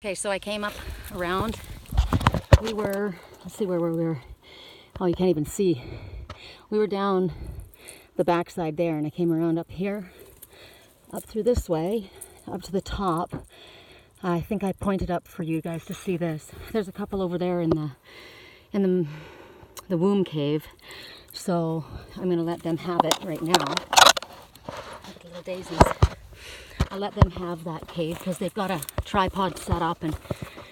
Okay, so I came up around. Let's see where we were. Oh, you can't even see. We were down the backside there, and I came around up here, up through this way, up to the top. I think I pointed up for you guys to see this. There's a couple over there in the womb cave, so I'm gonna let them have it right now. Look at the little daisies. I'll let them have that cave because they've got a tripod set up and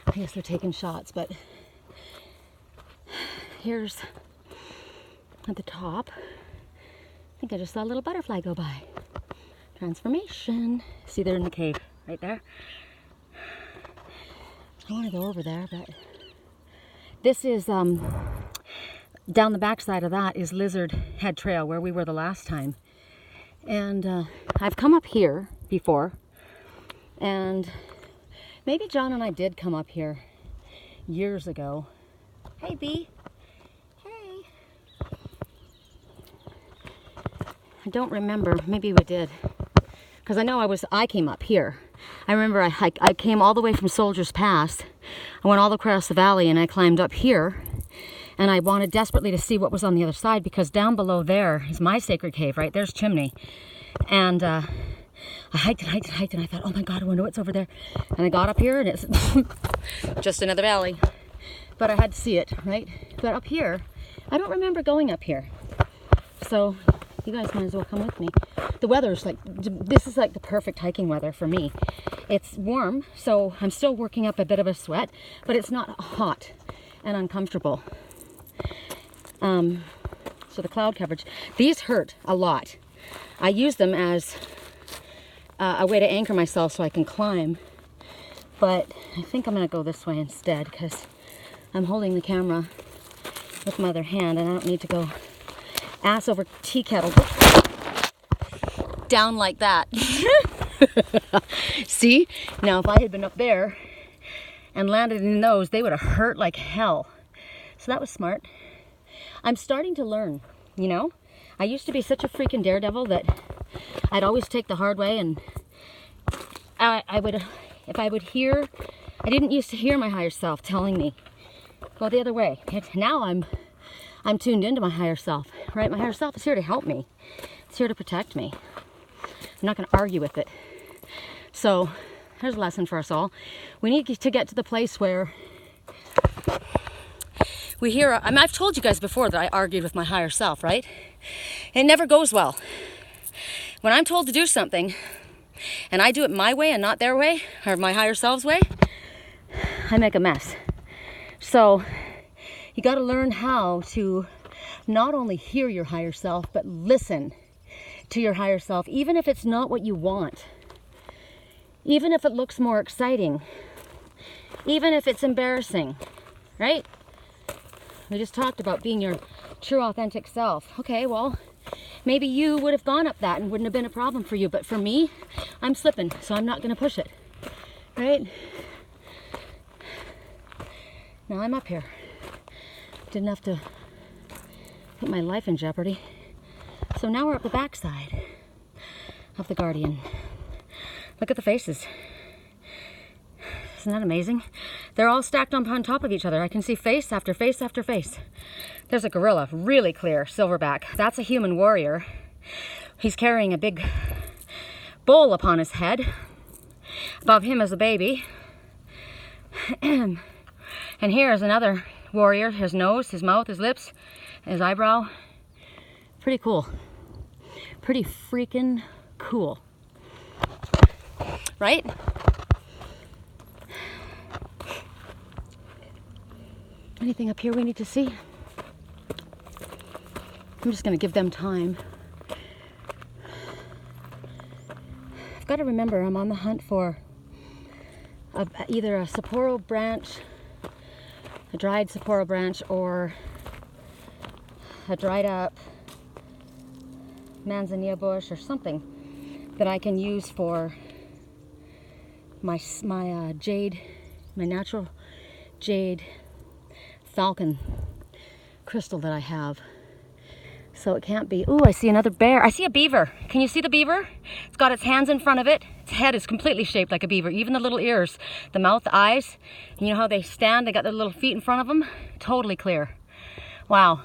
I guess they're taking shots. But here's at the top. I think I just saw a little butterfly go by. Transformation. See, they're in the cave right there. I want to go over there, but this is down the backside of that is Lizard Head Trail where we were the last time. And I've come up here before, and maybe John and I did come up here years ago. Hey, Bee. Hey. I don't remember. Maybe we did, because I know I came up here. I remember I came all the way from Soldiers Pass. I went all across the valley and I climbed up here. And I wanted desperately to see what was on the other side, because down below there is my sacred cave, right? There's Chimney. And I hiked and I thought, oh my God, I wonder what's over there. And I got up here and it's just another valley. But I had to see it, right? But up here, I don't remember going up here. So you guys might as well come with me. The weather's like, this is like the perfect hiking weather for me. It's warm, so I'm still working up a bit of a sweat, but it's not hot and uncomfortable. So the cloud coverage, these hurt a lot. I use them as a way to anchor myself so I can climb, but I think I'm gonna go this way instead because I'm holding the camera with my other hand and I don't need to go ass over tea kettle down like that. See, now if I had been up there and landed in those, they would have hurt like hell. So that was smart. I'm starting to learn, you know? I used to be such a freaking daredevil that I'd always take the hard way, and I didn't used to hear my higher self telling me, go the other way. Now I'm tuned into my higher self, right? My higher self is here to help me. It's here to protect me. I'm not gonna argue with it. So here's a lesson for us all. We need to get to the place where we hear, I've told you guys before that I argued with my higher self, right? It never goes well. When I'm told to do something and I do it my way and not their way, or my higher self's way, I make a mess. So you got to learn how to not only hear your higher self, but listen to your higher self, even if it's not what you want, even if it looks more exciting, even if it's embarrassing, right? We just talked about being your true authentic self. Okay, well, maybe you would have gone up that and wouldn't have been a problem for you, but for me, I'm slipping, so I'm not gonna push it, right? Now I'm up here. Didn't have to put my life in jeopardy. So now we're up the backside of the Guardian. Look at the faces. Isn't that amazing? They're all stacked on top of each other. I can see face after face after face. There's a gorilla, really clear, silverback. That's a human warrior. He's carrying a big bowl upon his head. Above him is a baby. And here is another warrior. His nose, his mouth, his lips, his eyebrow. Pretty cool. Pretty freaking cool. Right? Anything up here we need to see? I'm just going to give them time. I've got to remember I'm on the hunt for either a Sapporo branch, a dried Sapporo branch, or a dried up manzanilla bush or something that I can use for my jade, my natural jade falcon crystal that I have. So it can't be. Ooh, I see another bear. I see a beaver. Can you see the beaver? It's got its hands in front of it. Its head is completely shaped like a beaver. Even the little ears, the mouth, the eyes. You know how they stand? They got their little feet in front of them. Totally clear. Wow.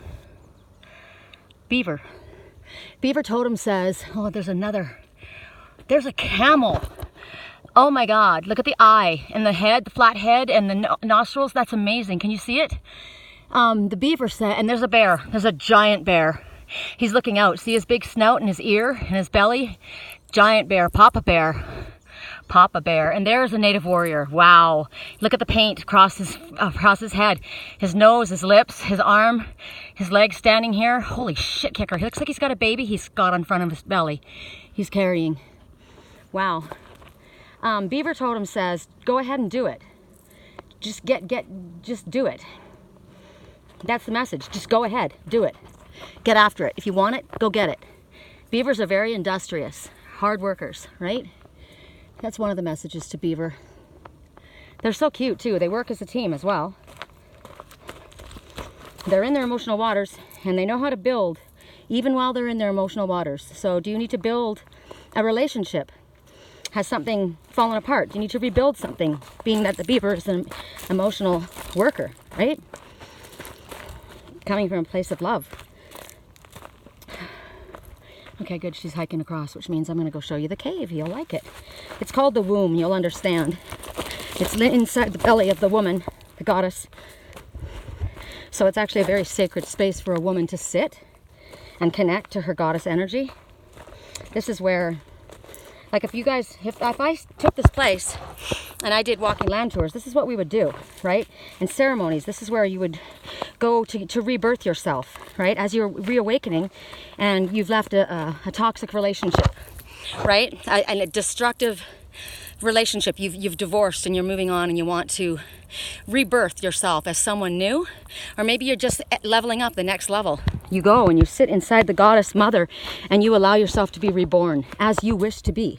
Beaver. Beaver totem says, oh, there's a camel. Oh my God, look at the eye and the head, the flat head and the nostrils. That's amazing. Can you see it? The beaver said, and there's a bear. There's a giant bear. He's looking out. See his big snout and his ear and his belly? Giant bear, Papa Bear. Papa Bear. And there's a native warrior. Wow. Look at the paint across his head. His nose, his lips, his arm, his legs standing here. Holy shit kicker. He looks like he's got a baby he's got on front of his belly. He's carrying. Wow. Beaver totem says, go ahead and do it. Just do it. That's the message. Just go ahead, do it. Get after it. If you want it, go get it. Beavers are very industrious, hard workers, right? That's one of the messages to beaver. They're so cute too. They work as a team as well. They're in their emotional waters and they know how to build even while they're in their emotional waters. So do you need to build a relationship? Has something fallen apart? Do you need to rebuild something? Being that the beaver is an emotional worker, right? Coming from a place of love. Okay, good. She's hiking across, which means I'm going to go show you the cave. You'll like it. It's called the womb. You'll understand. It's inside the belly of the woman, the goddess. So it's actually a very sacred space for a woman to sit and connect to her goddess energy. This is where, like if I took this place and I did walking land tours, this is what we would do, right? In ceremonies, this is where you would go to rebirth yourself, right? As you're reawakening and you've left a toxic relationship, right? And a destructive relationship. You've divorced and you're moving on and you want to rebirth yourself as someone new, or maybe you're just leveling up the next level. You go and you sit inside the goddess mother and you allow yourself to be reborn as you wish to be.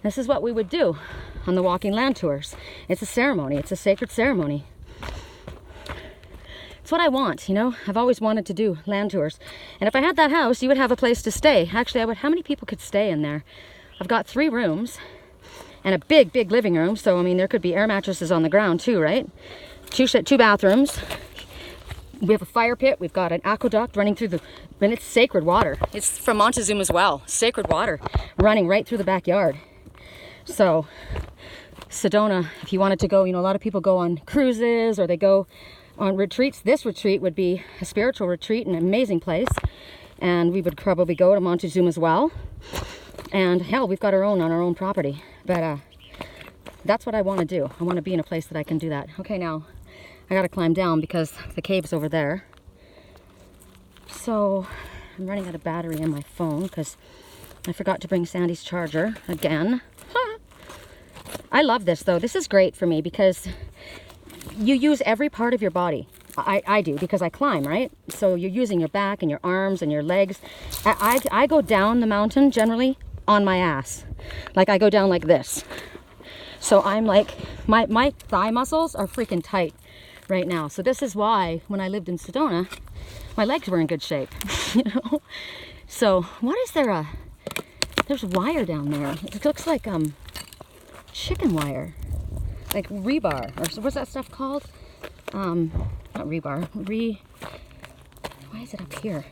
This is what we would do on the walking land tours. It's a ceremony. It's a sacred ceremony. It's what I want, you know. I've always wanted to do land tours. And if I had that house, you would have a place to stay. Actually, how many people could stay in there? I've got 3 rooms and a big, big living room. So, I mean, there could be air mattresses on the ground too, right? 2 bathrooms. We have a fire pit. We've got an aqueduct running through and it's sacred water. It's from Montezuma's well. Sacred water running right through the backyard. So, Sedona, if you wanted to go, you know, a lot of people go on cruises or they go on retreats. This retreat would be a spiritual retreat, an amazing place. And we would probably go to Montezuma's well. And hell, we've got our own property. But that's what I want to do. I want to be in a place that I can do that. Okay, now I got to climb down because the cave's over there. So I'm running out of battery on my phone because I forgot to bring Sandy's charger again. I love this though. This is great for me because you use every part of your body. I do because I climb, right? So you're using your back and your arms and your legs. I go down the mountain generally on my ass. Like I go down like this. So I'm like, my thigh muscles are freaking tight right now. So this is why when I lived in Sedona, my legs were in good shape, you know? So what is there there's wire down there. It looks like chicken wire, like rebar, or what's that stuff called? Not rebar, why is it up here?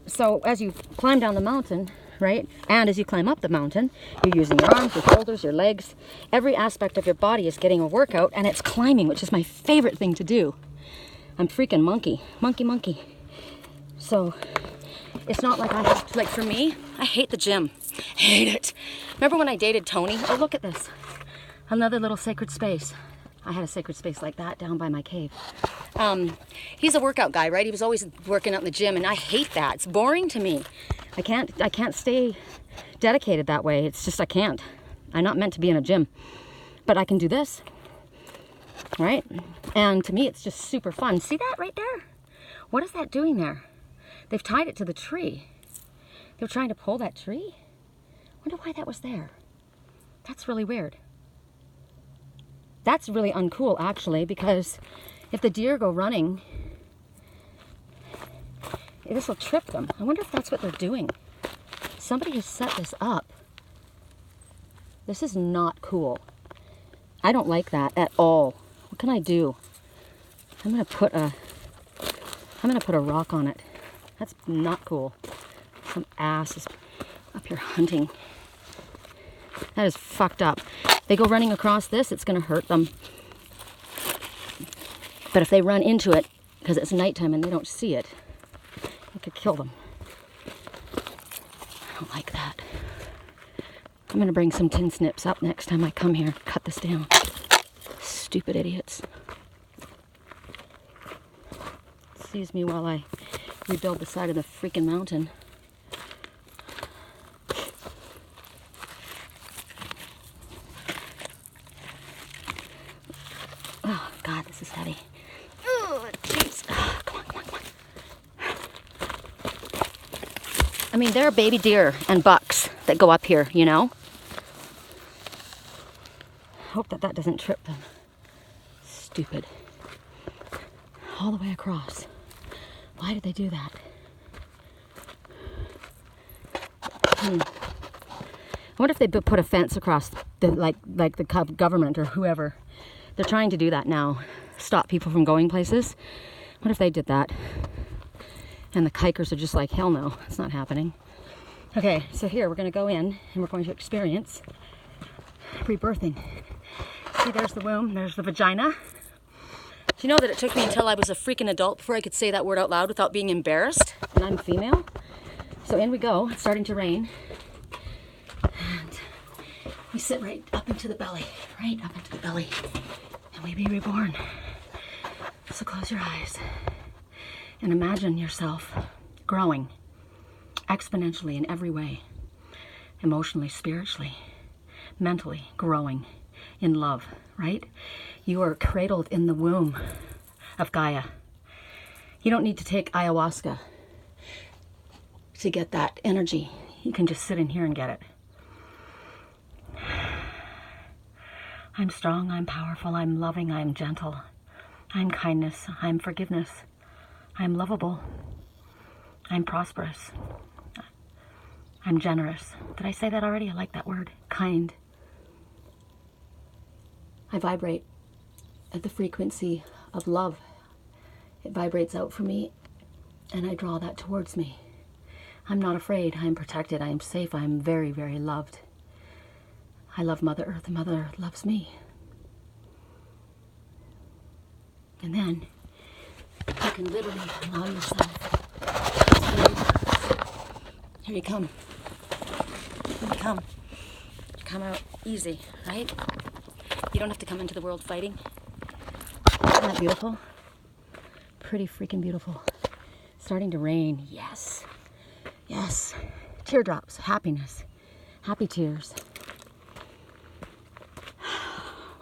So as you climb down the mountain, right, and as you climb up the mountain, you're using your arms, your shoulders, your legs. Every aspect of your body is getting a workout, and it's climbing, which is my favorite thing to do. I'm freaking monkey. So it's not like I have to, like for me, I hate the gym. Hate it. Remember when I dated Tony? Oh, look at this. Another little sacred space. I had a sacred space like that down by my cave. He's a workout guy, right? He was always working out in the gym, and I hate that. It's boring to me. I can't stay dedicated that way. It's just I can't. I'm not meant to be in a gym. But I can do this, right? And to me, it's just super fun. See that right there? What is that doing there? They've tied it to the tree. They're trying to pull that tree? Wonder why that was there. That's really weird. That's really uncool, actually, because if the deer go running, this will trip them. I wonder if that's what they're doing. Somebody has set this up This is not cool. I don't like that at all. What can I do? I'm gonna put a rock on it. That's not cool. Some ass is up here hunting. That is fucked up. They go running across this, it's gonna hurt them. But if they run into it, because it's nighttime and they don't see it, it could kill them. I don't like that. I'm gonna bring some tin snips up next time I come here, cut this down. Stupid idiots. Excuse me while I rebuild the side of the freaking mountain. Oh God, this is heavy. Oh, jeez. Oh, come on. I mean, there are baby deer and bucks that go up here, you know? Hope that doesn't trip them. Stupid. All the way across. Why did they do that? I wonder if they put a fence across the like the government or whoever. They're trying to do that now. Stop people from going places. What if they did that? And the kikers are just like, hell no, it's not happening. Okay, so here we're going to go in and we're going to experience rebirthing. See, there's the womb, there's the vagina. Do you know that it took me until I was a freaking adult before I could say that word out loud without being embarrassed? And I'm female. So in we go. It's starting to rain. And we sit right up into the belly. Right up into the belly. And we be reborn. So close your eyes. And imagine yourself growing exponentially in every way. Emotionally, spiritually, mentally growing in love, right? You are cradled in the womb of Gaia. You don't need to take ayahuasca to get that energy. You can just sit in here and get it. I'm strong, I'm powerful, I'm loving, I'm gentle. I'm kindness, I'm forgiveness. I'm lovable. I'm prosperous. I'm generous. Did I say that already? I like that word. Kind. I vibrate at the frequency of love. It vibrates out for me and I draw that towards me. I'm not afraid. I'm protected. I am safe. I am very, very loved. I love Mother Earth. Mother Earth loves me. And then you can literally allow yourself. Here you come. Here you come. You come out easy, right? You don't have to come into the world fighting. Isn't that beautiful? Pretty freaking beautiful. Starting to rain. Yes. Yes. Teardrops. Happiness. Happy tears.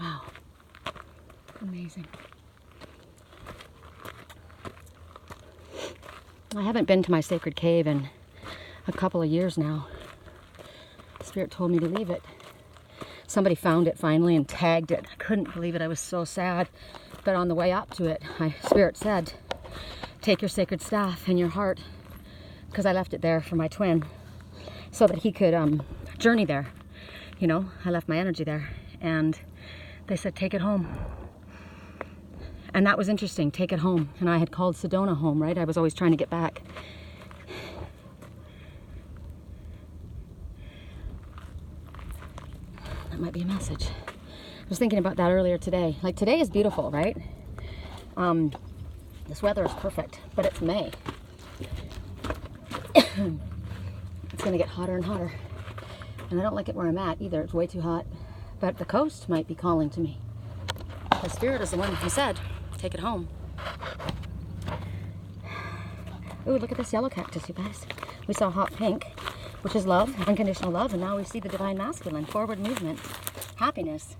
Wow. Amazing. I haven't been to my sacred cave in a couple of years now. Spirit told me to leave it. Somebody found it finally and tagged it. I couldn't believe it. I was so sad. But on the way up to it, my Spirit said, take your sacred staff in your heart, because I left it there for my twin so that he could journey there. You know, I left my energy there. And they said, take it home. And that was interesting, take it home. And I had called Sedona home, right? I was always trying to get back. That might be a message. I was thinking about that earlier today. Like, today is beautiful, right? This weather is perfect, but it's May. It's gonna get hotter and hotter. And I don't like it where I'm at either. It's way too hot. But the coast might be calling to me. The Spirit is the one who said, take it home. Ooh, look at this yellow cactus, you guys. We saw hot pink, which is love, unconditional love, and now we see the divine masculine, forward movement, happiness.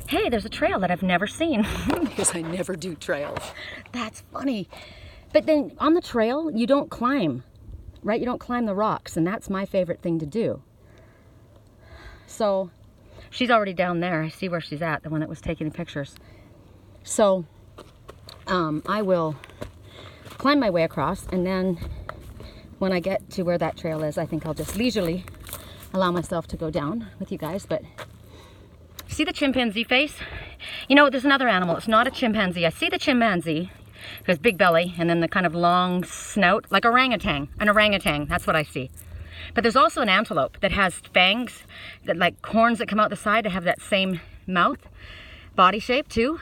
Hey, there's a trail that I've never seen. Because I never do trails. That's funny. But then on the trail, you don't climb, right? You don't climb the rocks, and that's my favorite thing to do. So she's already down there. I see where she's at, the one that was taking the pictures. So I will climb my way across, and then when I get to where that trail is, I think I'll just leisurely allow myself to go down with you guys. But see the chimpanzee face? You know, there's another animal. It's not a chimpanzee. I see the chimpanzee, there's big belly, and then the kind of long snout, like orangutan. An orangutan, that's what I see. But there's also an antelope that has fangs, that like horns that come out the side to have that same mouth, body shape too.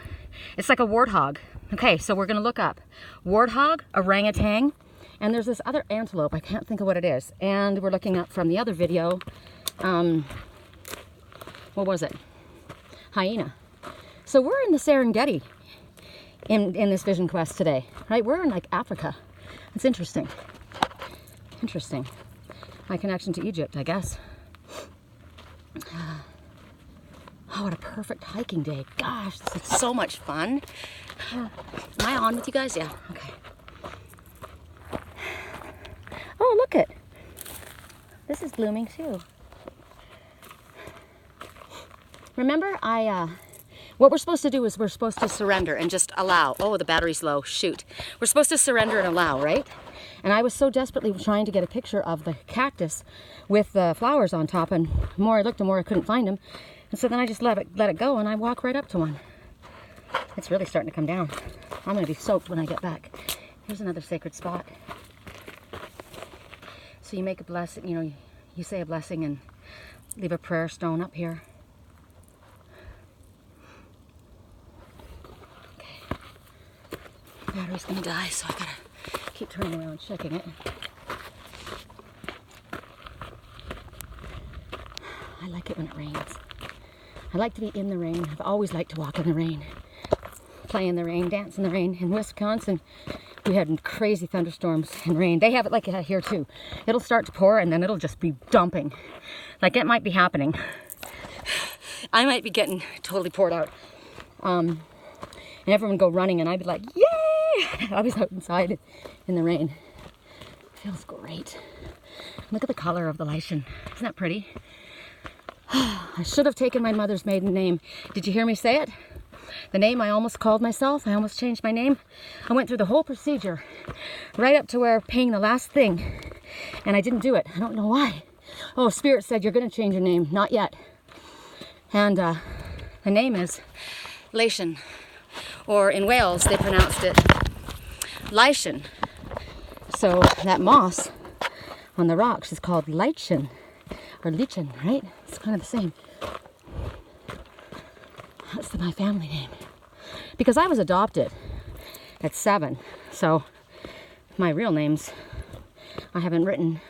It's like a warthog. Okay, so we're gonna look up warthog, orangutan, and there's this other antelope. I can't think of what it is. And we're looking up from the other video, what was it? Hyena. So we're in the Serengeti in this vision quest today, right? We're in like Africa. It's interesting. Interesting. My connection to Egypt, I guess. Oh, what a perfect hiking day. Gosh, this is so much fun. Am I on with you guys? Yeah, okay. Oh, look it. This is blooming too. Remember, what we're supposed to do is we're supposed to surrender and just allow. Oh, the battery's low, shoot. We're supposed to surrender and allow, right? And I was so desperately trying to get a picture of the cactus with the flowers on top, and the more I looked, the more I couldn't find them. And so then I just let it go, and I walk right up to one. It's really starting to come down. I'm gonna be soaked when I get back. Here's another sacred spot. So you make a blessing, you know, you say a blessing and leave a prayer stone up here. Okay. Battery's gonna die, so I gotta keep turning around checking it. I like it when it rains. I like to be in the rain. I've always liked to walk in the rain, play in the rain, dance in the rain. In Wisconsin, we had crazy thunderstorms and rain. They have it like here too. It'll start to pour and then it'll just be dumping. Like it might be happening. I might be getting totally poured out. And everyone would go running and I'd be like, yay! I was out inside in the rain. It feels great. Look at the color of the lichen. Isn't that pretty? I should have taken my mother's maiden name. Did you hear me say it? The name I almost called myself. I almost changed my name. I went through the whole procedure right up to where paying the last thing, and I didn't do it. I don't know why. Oh, Spirit said you're going to change your name. Not yet. And the name is Lichen, or in Wales they pronounced it Lichen. So that moss on the rocks is called lichen, or lichen, right? It's kind of the same. That's my family name. Because I was adopted at 7, so my real names I haven't written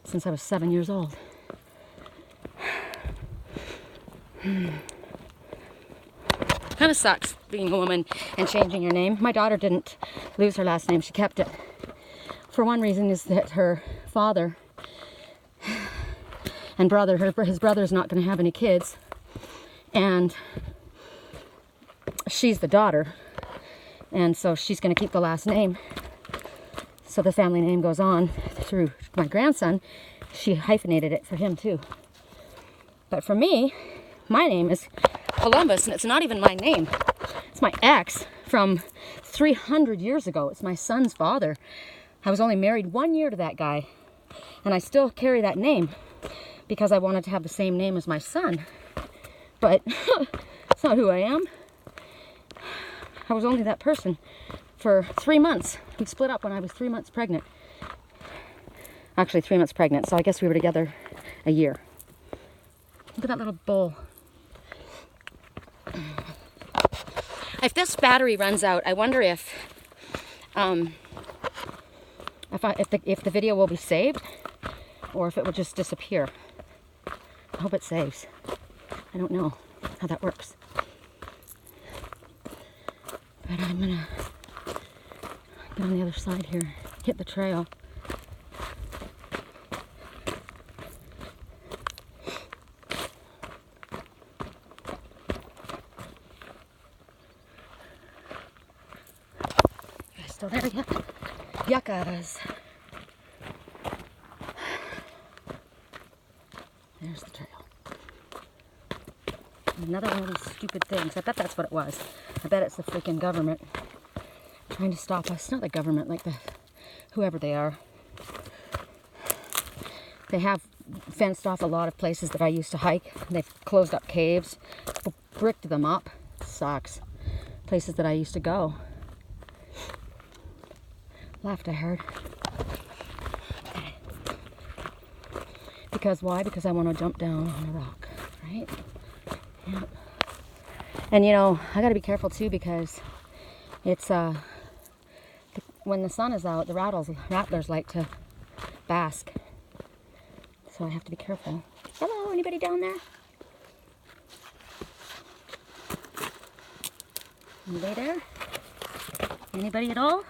since I was 7 years old. Kind of sucks being a woman and changing your name. My daughter didn't lose her last name, she kept it. For one reason is that her father and brother, his brother's not going to have any kids, and she's the daughter, and so she's going to keep the last name. So the family name goes on through my grandson. She hyphenated it for him too. But for me, my name is Columbus, and it's not even my name. It's my ex from 300 years ago. It's my son's father. I was only married 1 year to that guy, and I still carry that name because I wanted to have the same name as my son. But it's not who I am. I was only that person for 3 months. We split up when I was 3 months pregnant. Actually, 3 months pregnant, so I guess we were together a year. Look at that little bowl. If this battery runs out, I wonder if the video will be saved or if it will just disappear. I hope it saves. I don't know how that works. But I'm gonna get on the other side here, hit the trail. You guys still there yet? Yuccas. There's the trail. Another one of these stupid things. I bet that's what it was. I bet it's the freaking government trying to stop us. Not the government, like whoever they are. They have fenced off a lot of places that I used to hike. They've closed up caves, bricked them up. Sucks. Places that I used to go. Left, I heard. Okay. Because why? Because I want to jump down on a rock, right? Yeah. And you know, I got to be careful too, because it's when the sun is out, the rattlers like to bask. So I have to be careful. Hello, anybody down there? Anybody there? Anybody at all?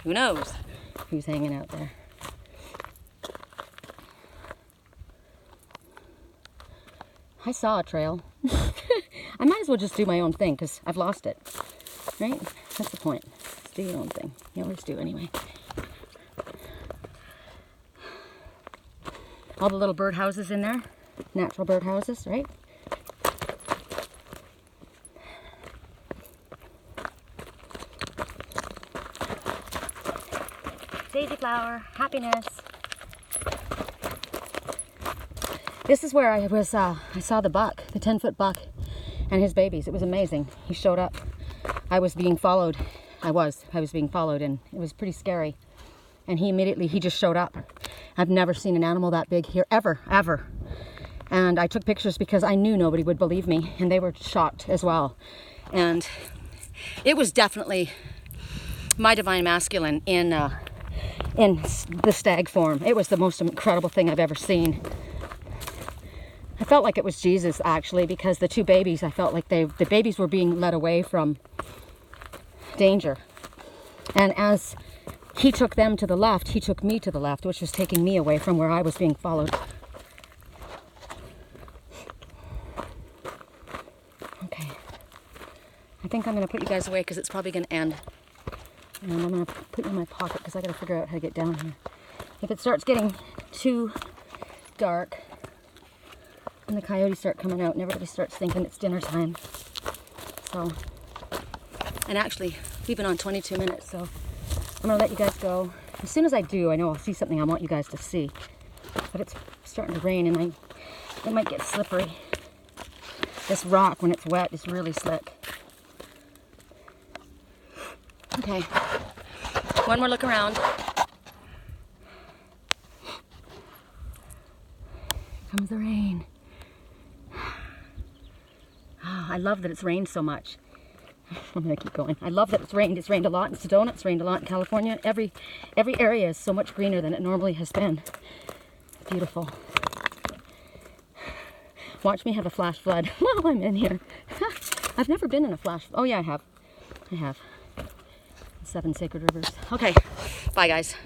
Who knows who's hanging out there? I saw a trail. I might as well just do my own thing because I've lost it. Right? That's the point. Just do your own thing. You always do anyway. All the little bird houses in there. Natural bird houses, right? Daisy flower, happiness. This is where I was, I saw the buck, the 10-foot buck and his babies. It was amazing. He showed up. I was being followed. I was being followed, and it was pretty scary. And he just showed up. I've never seen an animal that big here, ever. And I took pictures because I knew nobody would believe me, and they were shocked as well. And it was definitely my divine masculine in the stag form. It was the most incredible thing I've ever seen. I felt like it was Jesus, actually, because the two babies, I felt like the babies were being led away from danger. And as he took them to the left, he took me to the left, which was taking me away from where I was being followed. Okay. I think I'm going to put you guys away because it's probably going to end. And I'm going to put you in my pocket because I got to figure out how to get down here. If it starts getting too dark and the coyotes start coming out and everybody starts thinking it's dinner time. So, and actually, we've been on 22 minutes, so I'm going to let you guys go. As soon as I do, I know I'll see something I want you guys to see. But it's starting to rain and it might get slippery. This rock, when it's wet, is really slick. Okay, one more look around. Here comes the rain. Oh, I love that it's rained so much. I'm gonna keep going. I love that it's rained. It's rained a lot in Sedonas. It's rained a lot in California. Every area is so much greener than it normally has been. It's beautiful. Watch me have a flash flood while I'm in here. I've never been in a flash. Oh yeah, I have. 7 sacred rivers. Okay, bye guys.